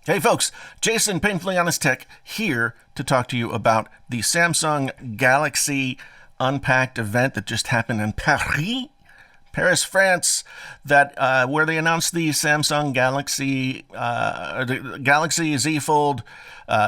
Hey folks, Jason Painfully Honest Tech here to talk to you about the Samsung Galaxy Unpacked event that just happened in Paris, France, that where they announced the Samsung Galaxy Z Fold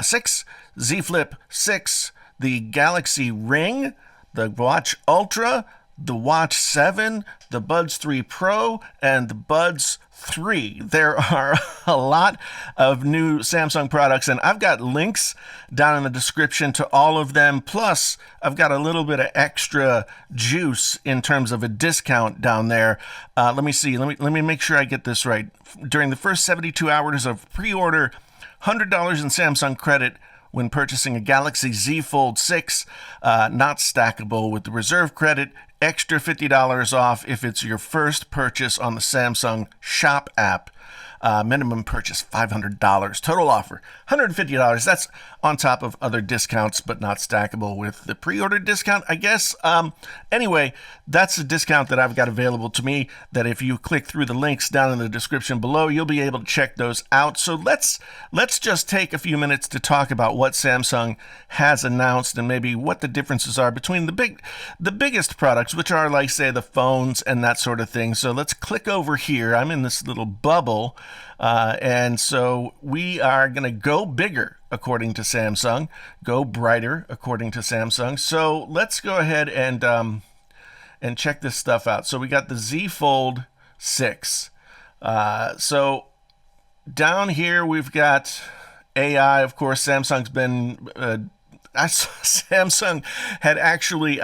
6, Z Flip 6, the Galaxy Ring, the Watch Ultra, the Watch 7, the Buds 3 Pro, and the Buds 3. There are a lot of new Samsung products, and I've got links down in the description to all of them. Plus, I've got a little bit of extra juice in terms of a discount down there. Let me see. Let me make sure I get this right. During the first 72 hours of pre-order, $100 in Samsung credit when purchasing a Galaxy Z Fold 6, not stackable with the reserve credit, extra $50 off if it's your first purchase on the Samsung Shop app. Minimum purchase $500. Total offer $150. That's on top of other discounts, but not stackable with the pre-order discount, I guess. Anyway, that's a discount that I've got available to me that if you click through the links down in the description below, you'll be able to check those out. So let's just take a few minutes to talk about what Samsung has announced and maybe what the differences are between the biggest products, which are like, say, the phones and that sort of thing. So let's click over here. I'm in this little bubble. And so we are going to go bigger, according to Samsung, go brighter, according to Samsung. So let's go ahead and check this stuff out. So we got the Z Fold 6. So down here we've got AI. Of course, Samsung's been. Samsung had actually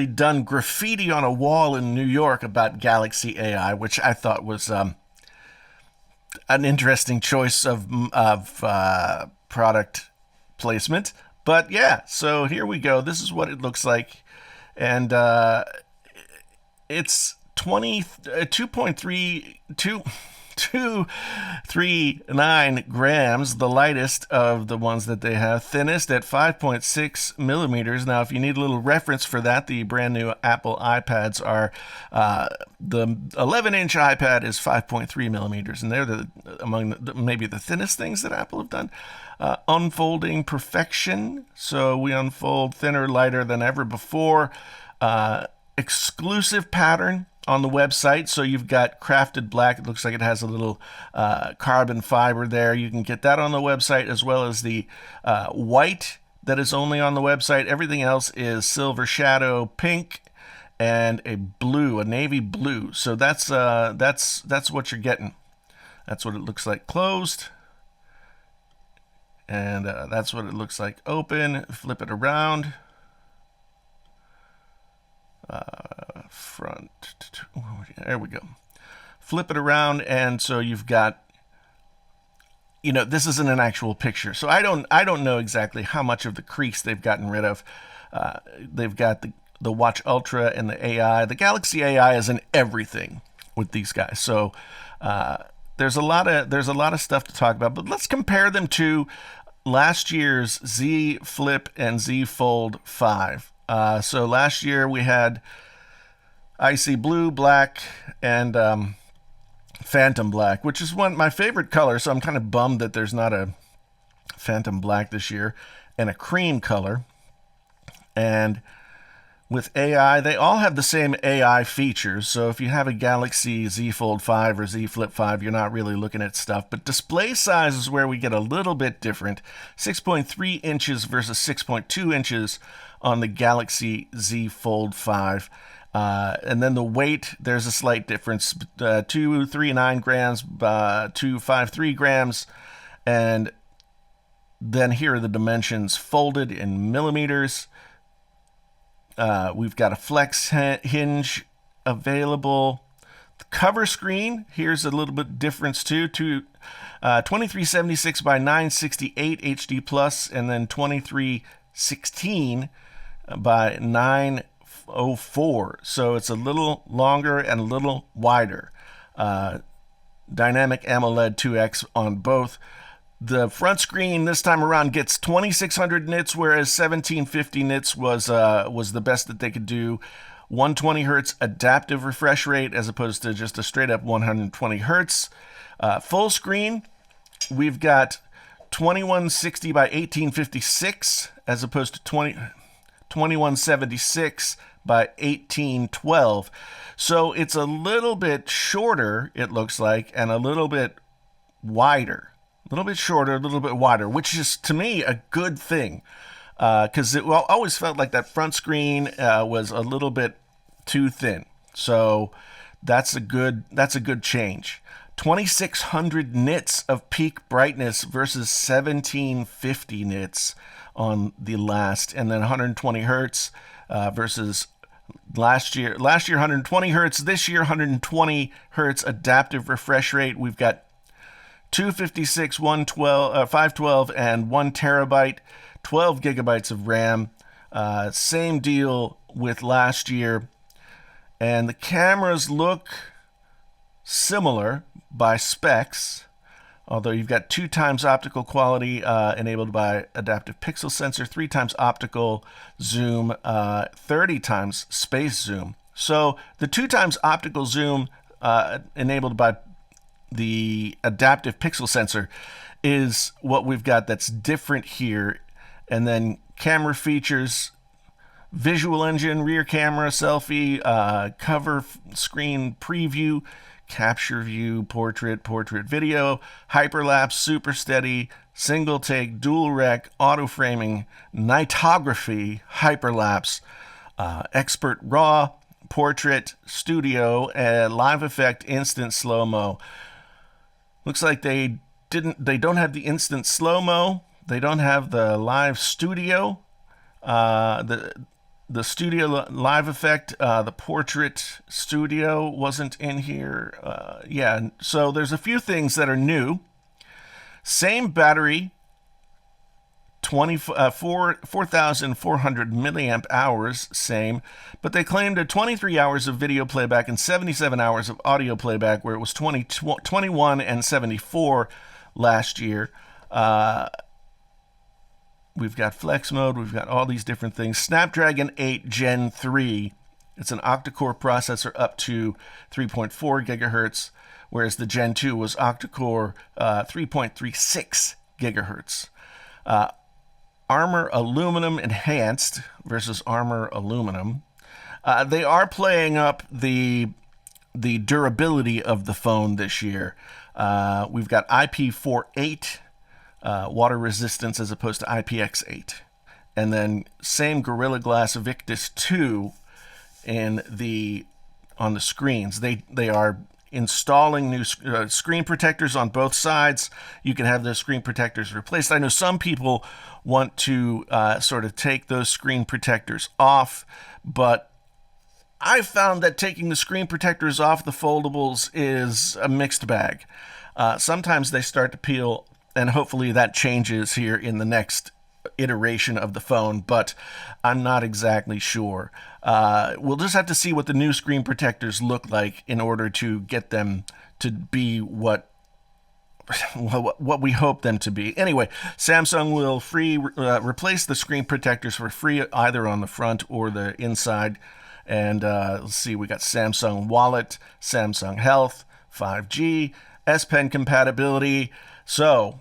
done graffiti on a wall in New York about Galaxy AI, which I thought was an interesting choice of product placement. But yeah, so here we go. This is what it looks like, and it's 2.239 grams, the lightest of the ones that they have, thinnest at 5.6 millimeters. Now, if you need a little reference for that, the brand new Apple iPads are, the 11-inch iPad is 5.3 millimeters, and they're among maybe the thinnest things that Apple have done. Unfolding perfection, so we unfold thinner, lighter than ever before. Exclusive pattern on the website, so you've got crafted black. It looks like it has a little carbon fiber there. You can get that on the website, as well as the white that is only on the website. Everything else is silver shadow, pink, and a blue, a navy blue. So that's what you're getting. That's what it looks like closed, and that's what it looks like open. Flip it around. Front, there we go. Flip it around, and so you've got, this isn't an actual picture, so I don't know exactly how much of the crease they've gotten rid of. They've got the Watch Ultra and the AI. The Galaxy AI is in everything with these guys, so there's a lot of stuff to talk about. But let's compare them to last year's Z Flip and Z Fold 5. So last year we had icy blue, black, and phantom black, which is my favorite color. So I'm kind of bummed that there's not a phantom black this year, and a cream color. And with AI, they all have the same AI features. So if you have a Galaxy Z Fold 5 or Z Flip 5, you're not really looking at stuff. But display size is where we get a little bit different. 6.3 inches versus 6.2 inches on the Galaxy Z Fold 5. And then the weight, there's a slight difference. 239 grams, 253 grams. And then here are the dimensions folded in millimeters. We've got a flex hinge available. The cover screen, here's a little bit difference too. 2376 by 968 HD plus, and then 2316 by 904. So it's a little longer and a little wider. Dynamic AMOLED 2X on both. The front screen this time around gets 2600 nits, whereas 1750 nits was the best that they could do. 120 hertz adaptive refresh rate as opposed to just a straight up 120 hertz. Full screen we've got 2160 by 1856 as opposed to 2176 by 1812. So it's a little bit shorter, it looks like, and a little bit wider. A little bit shorter, a little bit wider, which is, to me, a good thing. Because it always felt like that front screen was a little bit too thin. So that's a good change. 2600 nits of peak brightness versus 1750 nits on the last, and then 120 hertz versus last year 120 hertz, this year 120 hertz adaptive refresh rate. We've got 256, 512, and 1 terabyte, 12 gigabytes of RAM. Same deal with last year. And the cameras look similar by specs, although you've got 2 times optical quality enabled by adaptive pixel sensor, 3 times optical zoom, 30 times space zoom. So the 2 times optical zoom enabled by the adaptive pixel sensor is what we've got that's different here. And then camera features: visual engine, rear camera, selfie, cover screen preview, capture view, portrait video, hyperlapse, super steady, single take, dual rec, auto framing, nightography, hyperlapse, expert raw, portrait, studio, and live effect, instant slow-mo. Looks like they don't have the instant slow-mo. They don't have the live studio, the studio live effect. The portrait studio wasn't in here. Yeah, so there's a few things that are new. Same battery, 4,400 milliamp hours, same, but they claimed 23 hours of video playback and 77 hours of audio playback, where it was 21 and 74 last year. We've got flex mode, we've got all these different things. Snapdragon 8 Gen 3, it's an octa-core processor up to 3.4 gigahertz, whereas the Gen 2 was octa-core 3.36 gigahertz. Armor Aluminum Enhanced versus Armor Aluminum. They are playing up the durability of the phone this year. We've got IP48 water resistance as opposed to IPX8. And then same Gorilla Glass Victus 2 on the screens. They are installing new screen protectors on both sides. You can have those screen protectors replaced. I know some people want to sort of take those screen protectors off, but I found that taking the screen protectors off the foldables is a mixed bag. Sometimes they start to peel, and hopefully that changes here in the next iteration of the phone, but I'm not exactly sure. We'll just have to see what the new screen protectors look like in order to get them to be what we hope them to be. Anyway, Samsung will replace the screen protectors for free, either on the front or the inside. And let's see, we got Samsung Wallet, Samsung Health, 5G, S Pen compatibility. So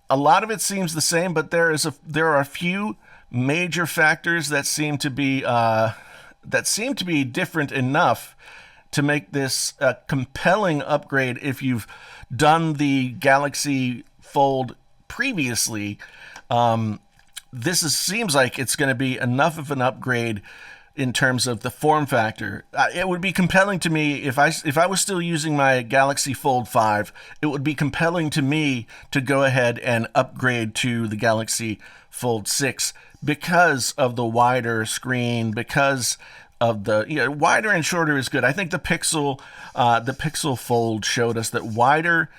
a lot of it seems the same, but there are a few major factors that seem to be different enough to make this a compelling upgrade if you've done the Galaxy Fold previously. Seems like it's going to be enough of an upgrade in terms of the form factor. It would be compelling to me if I was still using my Galaxy Fold 5. It would be compelling to me to go ahead and upgrade to the Galaxy Fold 6 because of the wider screen, because of the wider and shorter is good. I think the Pixel Fold showed us that wider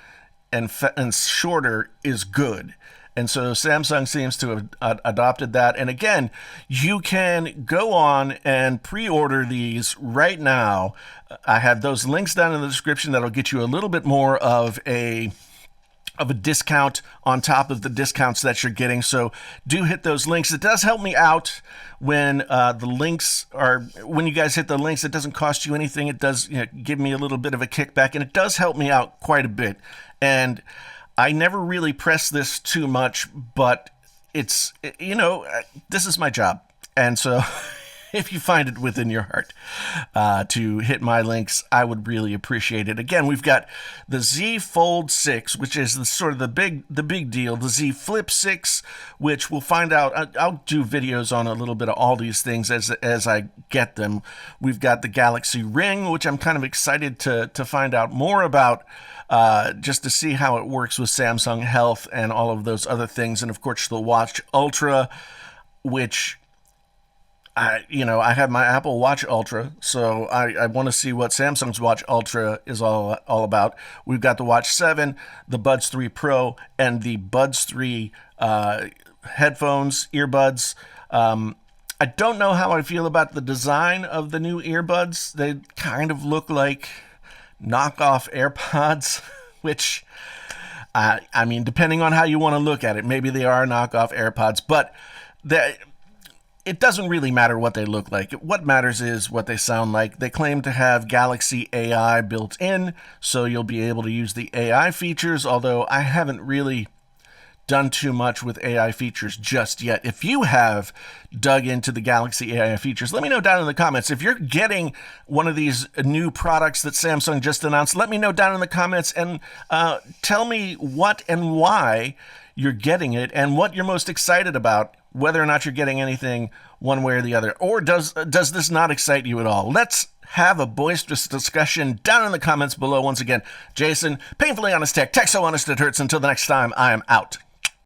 and shorter is good. And so Samsung seems to have adopted that. And again, you can go on and pre-order these right now. I have those links down in the description that'll get you a little bit more of a discount on top of the discounts that you're getting. So do hit those links. It does help me out when when you guys hit the links. It doesn't cost you anything. It does give me a little bit of a kickback, and it does help me out quite a bit. And I never really press this too much, but it's, this is my job. And so if you find it within your heart to hit my links, I would really appreciate it. Again, we've got the Z Fold6, which is the big deal. The Z Flip 6, which we'll find out. I'll do videos on a little bit of all these things as I get them. We've got the Galaxy Ring, which I'm kind of excited to find out more about, just to see how it works with Samsung Health and all of those other things. And of course, the Watch Ultra, which I have my Apple Watch Ultra, so I want to see what Samsung's Watch Ultra is all about. We've got the Watch 7, the Buds 3 Pro, and the Buds 3 headphones, earbuds. I don't know how I feel about the design of the new earbuds. They kind of look like knockoff AirPods, which, I mean, depending on how you want to look at it, maybe they are knockoff AirPods, but it doesn't really matter what they look like. What matters is what they sound like. They claim to have Galaxy AI built in, so you'll be able to use the AI features, although I haven't really done too much with AI features just yet. If you have dug into the Galaxy AI features, let me know down in the comments. If you're getting one of these new products that Samsung just announced, let me know down in the comments and tell me what and why you're getting it and what you're most excited about, whether or not you're getting anything one way or the other. Or does this not excite you at all? Let's have a boisterous discussion down in the comments below. Once again, Jason, Painfully Honest Tech, tech so honest it hurts. Until the next time, I am out.